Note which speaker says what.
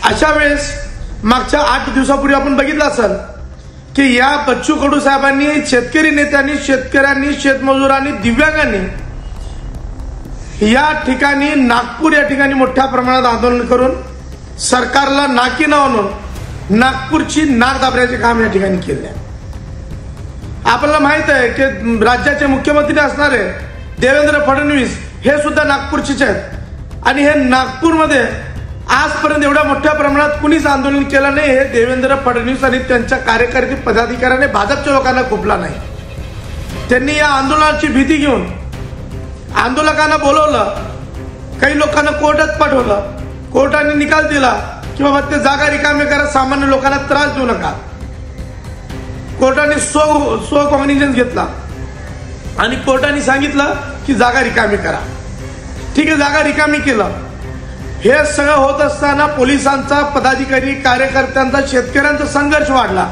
Speaker 1: अशा वेळेस मागच्या 8 दिवसापूर्वी आपण बघितलं असेल की या बच्चू कडू साहेबांनी, शेतकरी नेत्यांनी, शेतकऱ्यांनी, शेतमजुरांनी, दिव्यांगांनी या ठिकाणी, नागपूर या ठिकाणी मोठ्या प्रमाणात आंदोलन करून सरकारला नाकी नवून नागपूरची नाक दाबण्याचे काम या ठिकाणी केले. आपल्याला माहित आहे की राज्याचे मुख्यमंत्री असणारे देवेंद्र फडणवीस हे सुद्धा नागपूरचेच आहेत आणि हे नागपूरमध्ये आजपर्यंत एवढ्या मोठ्या प्रमाणात कुणीच आंदोलन केलं नाही. हे देवेंद्र फडणवीस आणि त्यांच्या कार्यकर्ते पदाधिकाऱ्याने भाजपच्या लोकांना खुपला नाही. त्यांनी या आंदोलनाची भीती घेऊन आंदोलकांना बोलवलं, काही लोकांना कोर्टात पाठवलं, कोर्टाने निकाल दिला की बाबा ते जागा रिकामे करा, सामान्य लोकांना त्रास देऊ नका. कोर्टाने सो कॉग्निजन्स घेतला आणि कोर्टाने सांगितलं की जागा रिकामी करा. ठीक आहे, जागा रिकामी केलं. हे सगळं होत असताना पोलिसांचा, पदाधिकारी, कार्यकर्त्यांचा, शेतकऱ्यांचा संघर्ष वाढला.